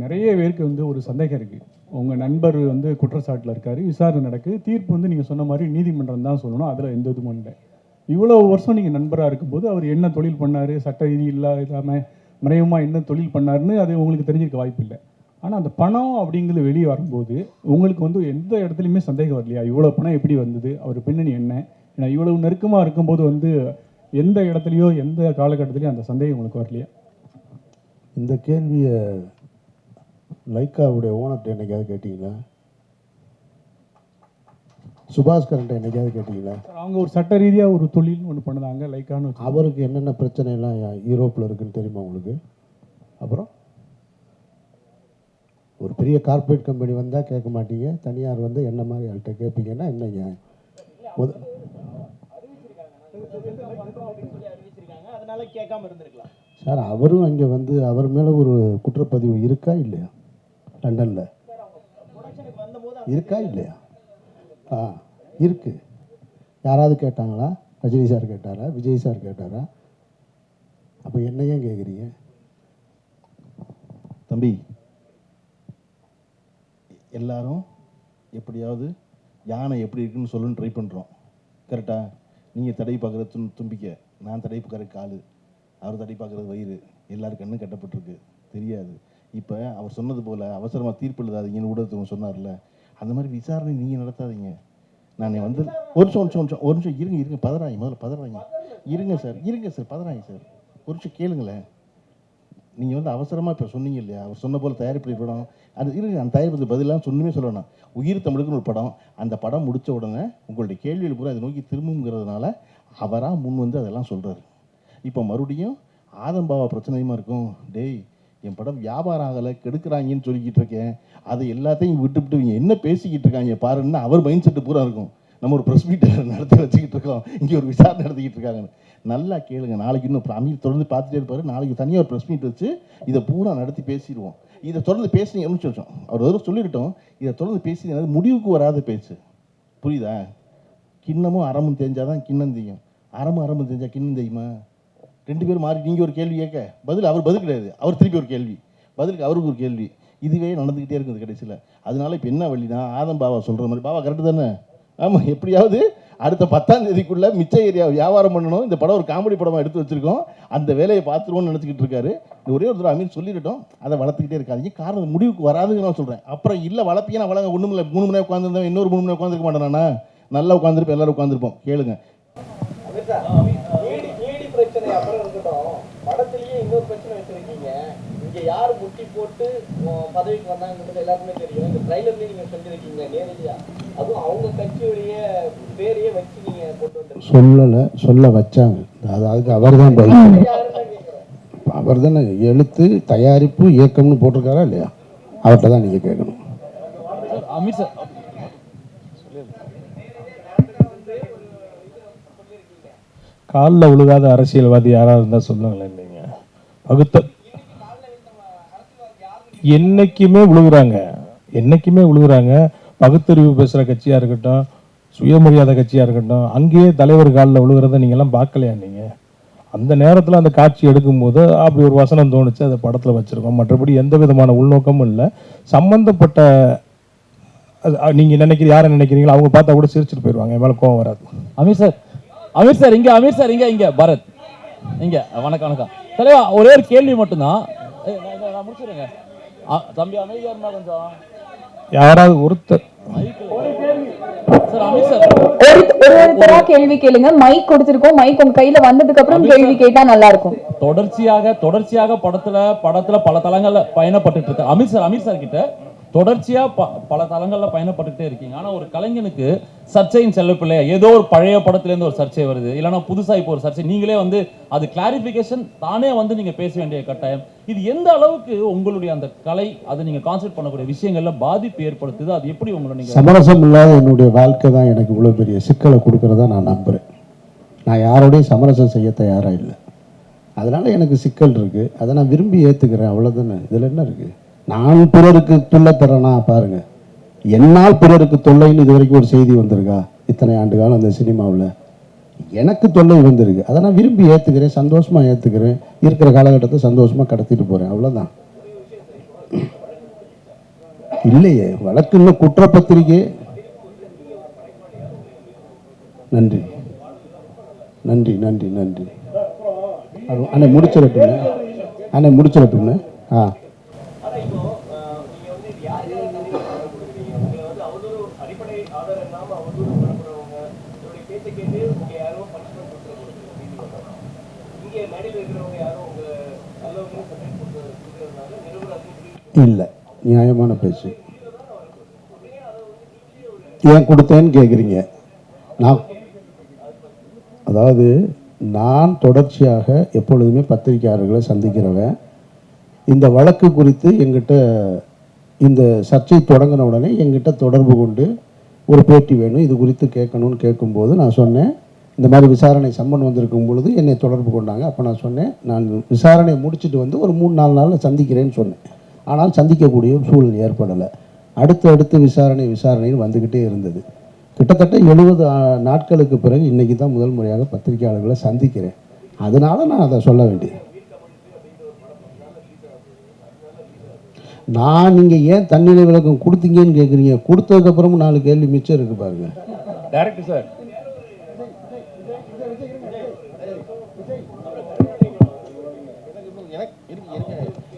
நிறைய பேருக்கு வந்து ஒரு சந்தேகம் இருக்குது. உங்கள் நண்பர் வந்து குற்றச்சாட்டில் இருக்கார், விசாரணை நடக்குது, தீர்ப்பு வந்து நீங்கள் சொன்ன மாதிரி நீதிமன்றம் தான் சொல்லணும், அதில் எந்த இதுவும் இல்லை. இவ்வளோ வருஷம் நீங்கள் நண்பராக இருக்கும்போது அவர் என்ன தொழில் பண்ணார், சட்ட விதி இல்லாமல் மறைமுகமாக என்ன தொழில் பண்ணாருன்னு அது உங்களுக்கு தெரிஞ்சிருக்க வாய்ப்பு இல்லை. ஆனால் அந்த பணம் அப்படிங்கிறது வெளியே வரும்போது உங்களுக்கு வந்து எந்த இடத்துலையுமே சந்தேகம் வரலையா? இவ்வளோ பணம் எப்படி வந்தது, அவர் பின்னணி என்ன? ஏன்னா இவ்வளவு நெருக்கமாக இருக்கும்போது வந்து எந்த இடத்துலையோ எந்த காலகட்டத்திலையும் அந்த சந்தேகம் உங்களுக்கு வரலையா? இந்த கேள்வியை லைக்காவுடைய ஓனர்கிட்ட என்னைக்காவது கேட்டிங்களா? சுபாஸ்கரன்ட்ட என்னைக்காவது கேட்டிங்களா? அவங்க ஒரு சட்ட ரீதியாக ஒரு தொழில்னு ஒன்று பண்ணுதாங்க லைக்கான்னு. அவருக்கு என்னென்ன பிரச்சனைலாம் யூரோப்பில் இருக்குன்னு தெரியுமா உங்களுக்கு? அப்புறம் ஒரு பெரிய கார்ப்பரேட் கம்பெனி வந்தால் கேட்க மாட்டீங்க, தனியார் வந்து என்ன மாதிரி ஆள்கிட்ட கேட்பீங்கன்னா என்ன நியாயம்? சார் அவரும் அங்கே வந்து அவர் மேலே ஒரு குற்றப்பதிவு இருக்கா இல்லையா? லண்டனில் இருக்கா இல்லையா? இருக்கு. யாராவது கேட்டாங்களா? ரஜினி சார் கேட்டாரா? விஜய் சார் கேட்டாரா? அப்போ என்ன ஏன் கேட்குறீங்க? தம்பி, எல்லாரும் எப்படியாவது யானை எப்படி இருக்குன்னு சொல்லுன்னு ட்ரை பண்ணுறோம், கரெக்டாக? நீங்கள் தடை பார்க்குறது தும்பிக்க, நான் தடை பார்க்குற காலு, அவர் தடை பார்க்குறது வயிறு, எல்லாரும் கண்ணும் கட்டப்பட்டிருக்கு, தெரியாது. இப்போ அவர் சொன்னது போல் அவசரமாக தீர்ப்பு எழுதாதீங்கன்னு ஊடகத்துக்கு சொன்னார்ல, அந்த மாதிரி விசாரணை நீங்கள் நடத்தாதீங்க. நான் வந்து ஒரு நிமிஷம் இருங்க பதறாங்க, முதல்ல பதறாங்க, இருங்க சார் பதறாங்க சார், ஒரு நிமிஷம் கேளுங்களேன். நீங்கள் வந்து அவசரமாக இப்போ சொன்னீங்க இல்லையா, அவர் சொன்ன போல் தயாரிப்பு படம் அது இருங்க, அந்த தயாரிப்புக்கு பதிலாக சொன்னுமே சொல்லணும். உயிர் தமிழுக்குன்னு ஒரு படம், அந்த படம் முடித்த உடனே உங்களுடைய கேள்வியில் பூரா அதை நோக்கி திரும்புங்கிறதுனால அவராக முன் வந்து அதெல்லாம் சொல்கிறாரு. இப்போ மறுபடியும் ஆதம்பாவா பிரச்சனையுமா இருக்கும், டேய் என் படம் வியாபாரம் ஆகலை கெடுக்கிறாங்கன்னு சொல்லிக்கிட்டு இருக்கேன், அதை எல்லாத்தையும் விட்டுவிட்டு இவங்க என்ன பேசிக்கிட்டு இருக்காங்க பாருன்னு அவர் மைண்ட் செட்டு பூரா இருக்கும். நம்ம ஒரு ப்ரெஸ் மீட்டை நடத்தி வச்சுக்கிட்டு இருக்கோம், இங்கே ஒரு விசாரணை நடத்திக்கிட்டு இருக்காங்கன்னு. நல்லா கேளுங்க, நாளைக்கு இன்னும் அமீர் தொடர்ந்து பார்த்துட்டே இருப்பார், நாளைக்கு தனியாக ஒரு ப்ரெஸ் மீட் வச்சு இதை பூரா நடத்தி பேசிடுவோம். இதை தொடர்ந்து பேசுனீங்க நிமிஷம் அவர் ஒரு சொல்லிவிட்டோம், இதை தொடர்ந்து பேசி முடிவுக்கு வராத பேச்சு, புரியுதா? கிண்ணமும் அறமும் தெரிஞ்சாதான் கிண்ணம் தெரியும், அறமும் தெரிஞ்சால் கிண்ணம் தெரியுமா? ரெண்டு பேரும் மாறி நீங்கள் ஒரு கேள்வி கேட்க பதில் அவர் பதில் கிடையாது, அவர் திருப்பி ஒரு கேள்வி, பதிலுக்கு அவருக்கு ஒரு கேள்வி, இதுவே நடந்துக்கிட்டே இருக்குது கடைசியில். அதனால இப்போ என்ன வழினா, ஆதம் பாவா சொல்கிற மாதிரி, பாவா கரெக்டு தானே? ஆமாம், எப்படியாவது அடுத்த 10ஆம் தேதிக்குள்ளே மிச்ச ஏரியா வியாபாரம் பண்ணணும், இந்த படம் ஒரு காமெடி படமாக எடுத்து வச்சுருக்கோம், அந்த வேலையை பார்த்துருவோன்னு நினச்சிக்கிட்டு இருக்காரு. ஒரே ஒரு தடவை அமீர் சொல்லிவிட்டோம், அதை வளர்த்துக்கிட்டே இருக்காதிங்க, காரணம் முடிவுக்கு வராதுன்னு நான் சொல்கிறேன். அப்புறம் இல்லை வளர்ப்பீங்க, நான் வளங்க ஒன்றும் இல்லை, 3 மணி நேரம் உட்காந்துருந்தேன், இன்னொரு 3 மணி நேரம் உட்காந்துருக்க மாட்டேனா? நல்லா உட்காந்துருப்போம், எல்லோரும் உட்காந்துருப்போம். கேளுங்க, படத்திலேயே இன்னொரு பிரச்சனை வச்சிருக்கீங்க, இங்க யார் முட்டி போட்டு பதவிக்கு வந்தாங்கன்றது எல்லாருக்குமே தெரியும். இந்த ட்ரைலர்லயே நீங்க சொல்லியிருக்கீங்க நேரடியா, அதுவும் அவங்க கட்சியுடைய பேரையே வச்சு நீங்க கொண்டு வந்து சொல்ல வச்சாங்க. அதுக்கு அவர் தான் பதில். அவர் தானே எழுத்து தயாரிப்பு இயக்கம்னு போட்டிருக்காரா இல்லையா? அவர்கிட்ட தான் நீங்கள் கேட்கணும். அமீர் சார் காலில் விழுகாத அரசியல்வாதி யாராவது இருந்தால் சொல்லுங்களேன். நீங்கள் பகுத்த என்னைக்குமே விழுகுறாங்க. பகுத்தறிவு பேசுகிற கட்சியாக இருக்கட்டும், சுயமரியாதை கட்சியாக இருக்கட்டும், அங்கேயே தலைவர் காலில் விழுகிறத நீங்கள்லாம் பார்க்கலையா? நீங்கள் அந்த நேரத்தில் அந்த காட்சி எடுக்கும்போது அப்படி ஒரு வசனம் தோணுச்சு, அதை படத்தில் வச்சுருக்கோம். மற்றபடி எந்த விதமான உள்நோக்கமும் இல்லை. சம்மந்தப்பட்ட நீங்கள் யாரை நினைக்கிறீங்களோ அவங்க பார்த்தா கூட சிரிச்சுட்டு போயிடுவாங்க, என் மேலே கோவம் வராது. அமீர் சார் இங்க பரத் இங்க. வணக்கம் தலைவா, ஒரே ஒரு கேள்வி மட்டும்தான், முடிச்சிருங்க தம்பி, அமைதியா இருந்தா கொஞ்சம். யாராவது ஒருத்தர் கேள்வி கேளுங்க, மைக் கொடுத்திருக்கோம், மைக் உங்க கையில வந்ததுக்கு அப்புறம் கேள்வி கேட்டா நல்லா இருக்கும். தொடர்ச்சியாக படத்துல பல தளங்கள்ல பயணப்பட்டு இருக்க அமீர் சார் கிட்ட தொடர்ச்சியா பல தளங்கள்ல பயணப்பட்டுட்டே இருக்கீங்க. ஆனா ஒரு கலைஞனுக்கு சர்ச்சையின் செல்லப்பில்லை, ஏதோ ஒரு பழைய படத்துல இருந்து ஒரு சர்ச்சை வருது, இல்லைன்னா புதுசா இப்போ ஒரு சர்ச்சை, நீங்களே வந்து அது கிளாரிபிகேஷன் தானே வந்து நீங்க பேச வேண்டிய கட்டாயம். இது எந்த அளவுக்கு உங்களுடைய அந்த கலை, அதை நீங்க கான்சென்ட்ரேட் பண்ணக்கூடிய விஷயங்கள்ல பாதிப்பு ஏற்படுத்துது? அது எப்படி உங்களை நீங்க சமரசம் இல்லாத என்னுடைய வாழ்க்கை தான் எனக்கு இவ்வளவு பெரிய சிக்கலை கொடுக்கறதா நான் நம்புறேன். நான் யாரோடையும் சமரசம் செய்ய தயாரா இல்லை, அதனால எனக்கு சிக்கல் இருக்கு, அதை நான் விரும்பி ஏத்துக்கிறேன், அவ்வளவுதானே. இதுல என்ன இருக்கு? நான் பிறருக்கு தொல்லை தரேனா பாருங்க, என்னால் பிறருக்கு தொல்லைன்னு இது வரைக்கும் ஒரு செய்தி வந்திருக்கா? இத்தனை ஆண்டு காலம் அந்த சினிமாவில் எனக்கு தொல்லை வந்திருக்கு, அதை நான் விரும்பி ஏற்றுக்கிறேன், சந்தோஷமாக ஏற்றுக்கிறேன், இருக்கிற காலகட்டத்தை சந்தோஷமாக கடத்திட்டு போகிறேன், அவ்வளோதான். இல்லையே, வழக்கு இன்னும் குற்றப்பத்திரிக்கை. நன்றி நன்றி நன்றி நன்றி. அண்ணே முடிச்சிடட்டுங்க, அண்ணே முடிச்சிடட்டுங்க. ஆ இல்லை, நியாயமான பேச்சு. ஏன் கொடுத்தேன்னு கேட்குறீங்க. அதாவது நான் தொடர்ச்சியாக எப்பொழுதுமே பத்திரிகையாளர்களை சந்திக்கிறவன். இந்த வழக்கு குறித்து எங்கிட்ட இந்த சர்ச்சை தொடங்கின உடனே எங்கிட்ட தொடர்பு கொண்டு ஒரு பேட்டி வேணும், இது குறித்து கேட்கணும்னு கேட்கும்போது நான் சொன்னேன், இந்த மாதிரி விசாரணை சம்மன் வந்திருக்கும் பொழுது என்னை தொடர்பு கொண்டாங்க. அப்போ நான் சொன்னேன், நான் விசாரணையை முடிச்சுட்டு வந்து ஒரு 3-4 நாளில் சந்திக்கிறேன்னு சொன்னேன். ஆனால் சந்திக்கக்கூடிய ஒரு சூழல் ஏற்படலை. அடுத்து விசாரணைன்னு வந்துக்கிட்டே இருந்தது. கிட்டத்தட்ட 70 நாட்களுக்கு பிறகு இன்றைக்கி தான் முதல் முறையாக பத்திரிகையாளர்களை சந்திக்கிறேன். அதனால் நான் அதை சொல்ல வேண்டியது. நீங்கள் ஏன் தன்னிலை விளக்கம் கொடுத்தீங்கன்னு கேட்குறீங்க. கொடுத்ததுக்கப்புறமும் 4 கேள்வி மிச்சம் இருக்கு பாருங்க. டைரக்டர் சார்,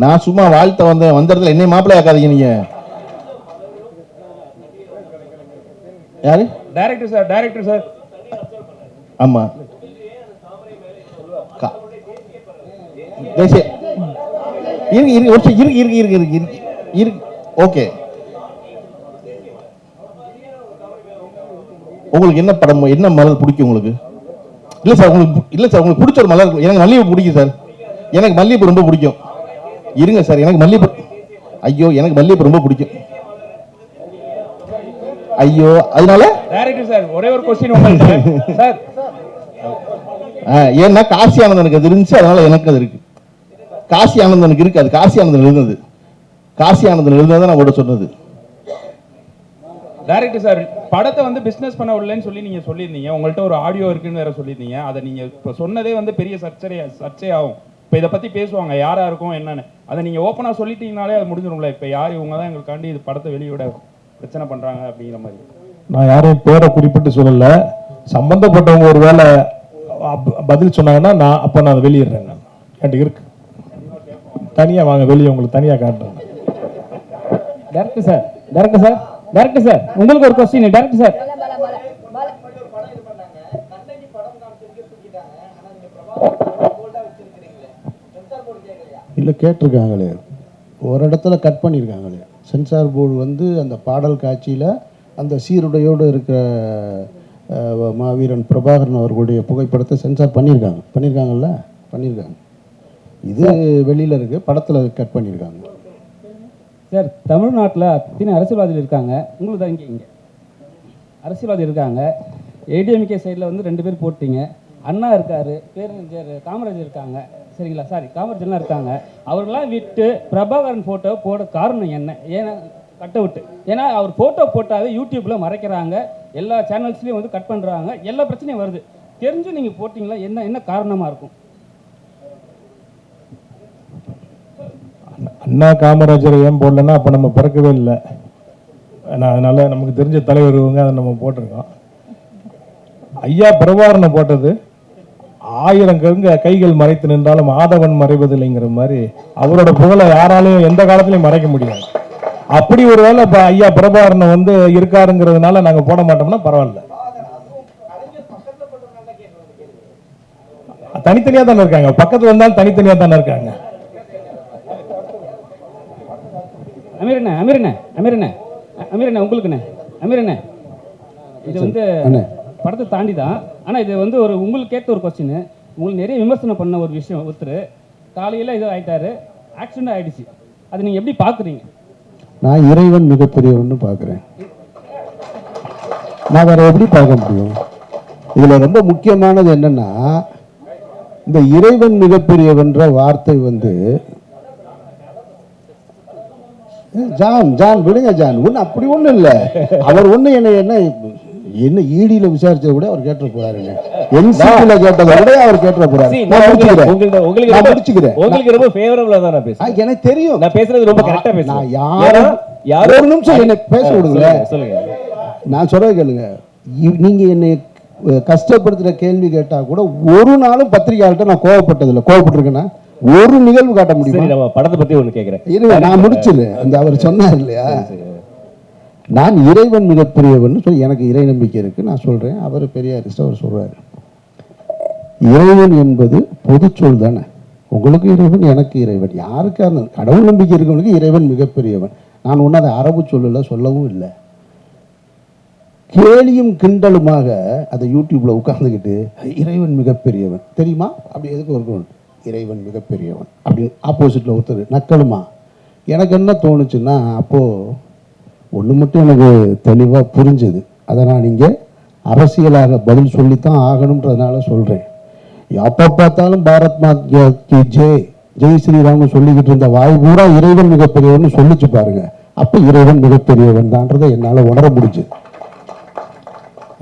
நான் சும்மா வாழ்த்த வந்த இடத்துல என்னை மாப்பிள்ளை ஆக்காதீங்க. நீங்க யாரு? Director sir. ஆமா, ஓகே. உங்களுக்கு என்ன படம், என்ன மலர் பிடிக்கும் உங்களுக்கு? இல்லை சார், உங்களுக்கு பிடிச்ச ஒரு மலர். எனக்கு மல்லிகைப்பூ பிடிக்கும் சார், எனக்கு மல்லிகைப்பூ ரொம்ப பிடிக்கும். இருங்க சார், எனக்கு மல்லிகைப்பூ, ஐயோ எனக்கு மல்லிகைப்பூ ரொம்ப பிடிக்கும். ஐயோ, அதனால டைரக்டர் சார் ஒரே ஒரு क्वेश्चन உங்களுக்கு சார். ஏன்னா காசி ஆனந்தனுக்கு அது இருந்துச்சு, அதனால எனக்கு அது இருக்கு. காசி ஆனந்தனுக்கு இருக்கு, அது காசி ஆனந்தன் எழுதுனது. காசி ஆனந்தன் எழுதுனதை நான் கூட சொன்னது. டைரக்டர் சார், படத்தை வந்து பிசினஸ் பண்ண விடலன்னு சொல்லி நீங்க சொல்லியிருந்தீங்க. உங்கள்கிட்ட ஒரு ஆடியோ இருக்குன்னு வேற சொல்லியிருந்தீங்க. அதை நீங்க இப்போ சொன்னதே வந்து பெரிய சர்ச்சையாகும். இப்போ இதை பத்தி பேசுவாங்க யாரா இருக்கும் என்னன்னு. அதை நீங்க ஓப்பனா சொல்லிட்டீங்கனாலே அது முடிஞ்சிடும்ல. இப்போ யார் இவங்க தான் எங்களுக்காண்டி இது படத்தை வெளியிட பிரச்சனை பண்றாங்க அப்படிங்கிற மாதிரி. நான் யாரையும் பேரை குறிப்பிட்டு சொல்லல. சம்பந்தப்பட்டவங்க ஒரு வேலை பதில் சொன்னாங்கன்னா நான் அதை வெளியிடுறேன். நான் என்கிட்ட இருக்கு, தனியா வாங்க வெளியே, உங்களுக்கு தனியா காட்டுறேன். டைரக்டர் சார் உங்களுக்கு ஒரு क्वेश्चन. டைரக்டர் சார், இல்லை கேட்டிருக்காங்களே, ஒரு இடத்துல கட் பண்ணியிருக்காங்களே. சென்சார் போர்டு வந்து அந்த பாடல் காட்சியில் அந்த சீருடையோடு இருக்கிற மாவீரன் பிரபாகரன் அவர்களுடைய புகைப்படத்தை சென்சார் பண்ணியிருக்காங்கல்ல. இது வெளியில் இருக்குது, படத்தில் கட் பண்ணியிருக்காங்க. சார் தமிழ்நாட்டில் அத்தனை அரசியல்வாதிகள் இருக்காங்க. உங்களுக்கு தான் இங்கே அரசியல்வாதி இருக்காங்க. ஏடிஎம்கே சைடில் வந்து 2 பேர் போட்டீங்க. அண்ணா இருக்காரு, பேரறிஞர் காமராஜர் இருக்காங்க, சரிங்களா? காமராஜர்லாம் இருக்காங்க. அவர்களாம் விட்டு பிரபாகரன் ஃபோட்டோ போட காரணம் என்ன? ஏன்னா கட் அவுட்டு, ஏன்னா அவர் ஃபோட்டோ போட்டாவே யூடியூப்பில் மறைக்கிறாங்க, எல்லா சேனல்ஸ்லேயும் வந்து கட் பண்ணுறாங்க, எல்லா பிரச்சனையும் வருது. தெரிஞ்சு நீங்கள் போட்டிங்களா? என்ன காரணமாக இருக்கும்? அண்ணா காமராஜர் ஏன் போடலன்னா அப்போ நம்ம பிறக்கவே இல்லை. அதனால நமக்கு தெரிஞ்ச தலைவர் இவங்க, அதை நம்ம போட்டிருக்கோம். ஐயா பிரபாகரனை போட்டது 1000 கைகள் மறைத்து நின்றாலும் ஆதவன் மறைவதில்லைங்கிற மாதிரி அவரோட புகழை யாராலையும் எந்த காலத்திலையும் மறைக்க முடியாது. அப்படி ஒரு வேளை இப்போ ஐயா பிரபாகரனை வந்து இருக்காருங்கிறதுனால நாங்கள் போட மாட்டோம்னா பரவாயில்ல. தனித்தனியாக தானே இருக்காங்க, பக்கத்தில் வந்தாலும் தனித்தனியாக தானே இருக்காங்க. அமீரண்ணே உங்களுக்குண்ணே. அமீரண்ணே, இது வந்து படத்தை தாண்டி தான், ஆனால் இது வந்து உங்களுக்கு கேட்ட ஒரு கொஸ்டின். உங்களுக்கு நிறைய விமர்சனம் பண்ண ஒரு விஷயம். ஒருத்தர் காலையில் இது ஆகிட்டாரு, ஆக்சிடென்ட் ஆகிடுச்சு. அதை நீங்கள் எப்படி பார்க்குறீங்க? நான் இறைவன் மிகப்பெரியவன்னு பார்க்குறேன். நான் வேற எப்படி பார்க்க முடியும்? இதில் ரொம்ப முக்கியமானது என்னன்னா, இந்த இறைவன் மிகப்பெரியவன்ற வார்த்தை வந்து ஜான் விடுங்க ஜான், ஒன்று அப்படி ஒன்றும் இல்லை. அவர் ஒன்று என்ன ஈடியில விசாரிச்சத கூட அவர் கேட்ட போறாருங்க, என்சிபில கேட்டதை கூட அவர் கேட்ட போறாரு. உங்களுக்கு ரொம்ப ஃபேவரபிளா தான் நான் பேசுறேன். எனக்கு தெரியும், நான் பேசுறது ரொம்ப கரெக்டா பேசுறேன். நான் யாரும் ஒரு நிமிஷம் என்னை பேச விடுங்களேன். சொல்லுங்க. நான் சொல்ல கேளுங்க. நீங்க என்னை கஷ்டப்படுத்துற கேள்வி கேட்டா கூட ஒரு நாளும் பத்திரிகையாளர்கிட்ட நான் கோவப்பட்டதில்லை. கோவப்பட்டிருக்கேன்னா ஒரு நிகழ்வு காட்ட சரி, முடியும். நம்ம படத்தை பத்தி ஒண்ணு கேக்குறேன். இருங்க, நான் முடிச்சிடுறேன். இந்த அவர் சொன்னார் இல்லையா, நான் இறைவன் மிகப்பெரியவன் சொல்லி எனக்கு இறை நம்பிக்கை இருக்கு. நான் சொல்றேன், அவர் பெரியாரிஸ்ட், அவர் சொல்றாரு இறைவன் என்பது பொதுச்சொல் தானே. உங்களுக்கு இறைவன், எனக்கு இறைவன், யாருக்கா இருந்தாலும் கடவுள் நம்பிக்கை இருக்கவனுக்கு இறைவன் மிகப்பெரியவன். நான் ஒன்றும் அதை அரபு சொல்லல, சொல்லவும் இல்லை. கேலியும் கிண்டலுமாக அதை யூடியூப்ல உட்கார்ந்துக்கிட்டு இறைவன் மிகப்பெரியவன் தெரியுமா அப்படி எதுக்கு இருக்கணும், இறைவன் மிகப்பெரியவன் அப்படின்னு ஆப்போசிட்ல ஒருத்தர் நக்கலுமா. எனக்கு என்ன தோணுச்சுன்னா, அப்போ ஒன்று மட்டும் எனக்கு தெளிவாக புரிஞ்சுது. அதை நான் இங்கே அரசியலாக பதில் சொல்லித்தான் ஆகணுன்றதுனால சொல்கிறேன். எப்போ பார்த்தாலும் பாரத் மாதா கி ஜெய், ஜெய் ஸ்ரீராம்னு சொல்லிக்கிட்டு இருந்த வாய் பூரா இறைவன் மிகப்பெரியவன் சொல்லிச்சு பாருங்க. அப்போ இறைவன் மிகப்பெரியவன் தான்றதை என்னால் உணர முடிஞ்சு.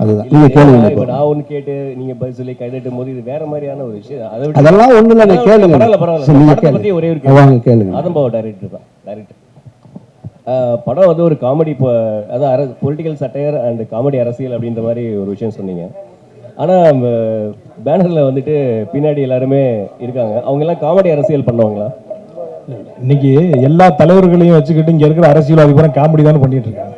அதுதான் நீங்க கேளுங்க. நான் ஒண்ணு கேட்டு நீங்க பதில் சொல்லி கைதட்டும் போது இது வேற மாதிரியான ஒரு விஷயம். அதெல்லாம் ஒண்ணு இல்லை, நீங்க கேளுங்க. பரவாயில்ல, ஒரே ஒரு கேள்வி கேளுங்க. அதம்பாவ டைரக்டர் தான். படம் வந்து ஒரு காமெடி, அதாவது பொலிட்டிக்கல் சட்டையர் அண்ட் காமெடி அரசியல் அப்படின்ற மாதிரி ஒரு விஷயம் சொன்னீங்க. ஆனால் பேனரில் வந்துட்டு பின்னாடி எல்லாருமே இருக்காங்க, அவங்க எல்லாம் காமெடி அரசியல் பண்ணுவாங்களா? இன்னைக்கு எல்லா தலைவர்களையும் வச்சுக்கிட்டு இங்க இருக்கிற அரசியல்வாதி பூரா காமெடி தானே பண்ணிட்டு இருக்காங்க.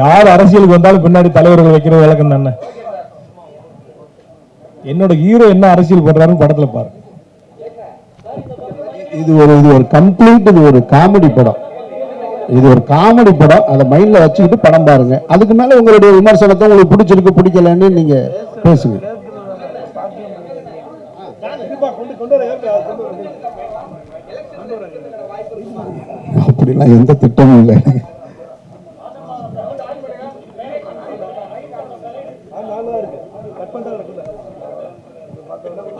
யார் அரசியலுக்கு வந்தாலும் பின்னாடி தலைவர்கள் வைக்கிற விளக்கம் தானே. என்னோட ஹீரோ என்ன அரசியல் பண்றாருன்னு படத்துல பாருங்க. இது ஒரு கம்ப்ளீட், இது ஒரு காமெடி படம். இது ஒரு காமெடி படம். அதை மைண்ட்ல வச்சுக்கிட்டு படம் பாருங்க. அதுக்கு மேல உங்களுடைய விமர்சனத்தை உங்களுக்கு பிடிச்சிருக்கு பிடிக்கலன்னு நீங்க பேசுங்க. அப்படிலாம் எந்த திட்டமும் இல்லை.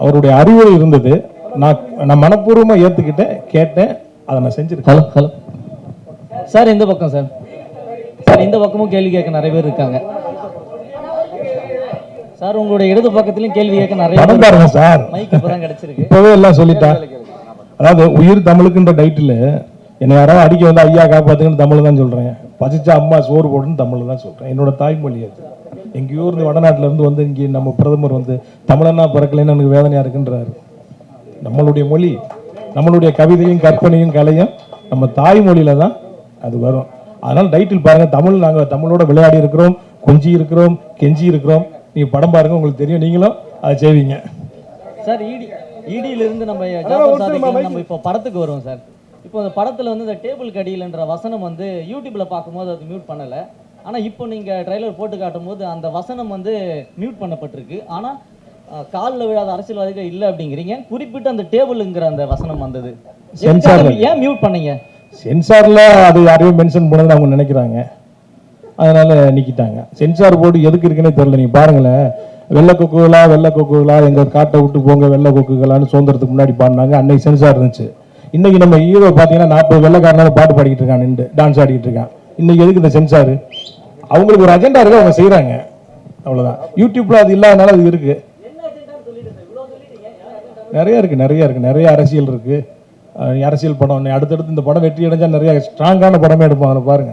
அவருடைய அறிவுரை இருந்தது, நான் மனப்பூர்வமா ஏத்துக்கிட்டேன், கேட்டேன், அதை நான் செஞ்சிருக்கேன். ஹலோ சார், இந்த பக்கம் சார். சார், இந்த பக்கமும் கேள்வி கேட்க நிறைய பேர் இருக்காங்க சார். உங்களுடைய இடது பக்கத்திலும் கேள்வி கேட்க நிறைய படம் பாருங்க சார். மைக் இப்பதான் கிடைச்சிருக்கு. இப்பவே எல்லாம் சொல்லிட்டேன். அதாவது உயிர் தமிழுக்குன்ற டைட்டில் என்னை யாராவது அடிக்க வந்து ஐயா காப்பாத்துங்கன்னு தமிழ் தான் சொல்றேன். பசிச்சா அம்மா சோறு போடுன்னு தமிழ் தான் சொல்றேன். என்னோட தாய்மொழி அது. எங்கேயோ இருந்து வடநாட்டில இருந்து வந்து இங்கே நம்ம பிரதமர் வந்து தமிழனா பிறக்கலைன்னு எனக்கு வேதனையா இருக்குன்றாரு. நம்மளுடைய மொழி, நம்மளுடைய கவிதையும் கற்பனையும் கலையும் நம்ம தாய்மொழியில தான் அது வரும். அதனால டைட்டில் பாருங்க, தமிழ், நாங்கள் தமிழோட விளையாடி இருக்கிறோம், கொஞ்சி இருக்கிறோம், கெஞ்சி இருக்கிறோம். நீங்க படம் பாருங்க, உங்களுக்கு தெரியும், நீங்களும் அதை செய்வீங்க சார். இடியிலிருந்து நம்ம ஜாஃபர் சாதிக்கு நம்ம இப்போ படத்துக்கு வருவோம் சார். இப்போ அந்த படத்துல வந்து இந்த டேபிள் கடியில்ன்ற வசனம் வந்து யூடியூப்ல பார்க்கும்போது அது மியூட் பண்ணல. ஆனா இப்போ நீங்க ட்ரைலர் போட்டு காட்டும் போது அந்த வசனம் வந்து மியூட் பண்ணப்பட்டிருக்கு. ஆனா காலில் விழாத அரசியல்வாதிகள் இல்லை அப்படிங்கிறீங்க. குறிப்பிட்ட அந்த டேபிள்ங்கிற அந்த வசனம் வந்தது, ஏன் மியூட் பண்ணீங்க? சென்சார்ல அது யாரையும் மென்ஷன் பண்ணதுன்னு அவங்க நினைக்கிறாங்க, அதனால நீக்கிட்டாங்க. சென்சார் போர்டு எதுக்கு இருக்குன்னே தெரியல. நீங்க பாருங்களேன், வெள்ளை கொக்குகளா எங்க காட்டை விட்டு போங்க வெள்ளை கொக்குகளான்னு சுதந்திரத்துக்கு முன்னாடி பாடினாங்க. அன்னைக்கு சென்சார் இருந்துச்சு. இன்னைக்கு நம்ம ஹீரோ பார்த்தீங்கன்னா 40 வெள்ளைக்காரனால பாட்டு பாடிக்கிட்டு இருக்கான், நின்று டான்ஸ் ஆடிக்கிட்டு இருக்கான். இன்னைக்கு எதுக்கு இந்த சென்சார்? அவங்களுக்கு ஒரு அஜெண்டா இருக்கு, அவங்க செய்யறாங்க, அவ்வளவுதான். யூடியூப்ல அது இல்லாதனால அது இருக்கு. நிறைய இருக்கு, நிறைய அரசியல் இருக்கு. அரசியல் படம் அடுத்தடுத்து இந்த படம் வெற்றி அடைஞ்சா நிறைய ஸ்ட்ராங்கான படமே எடுப்பாங்க, பாருங்க.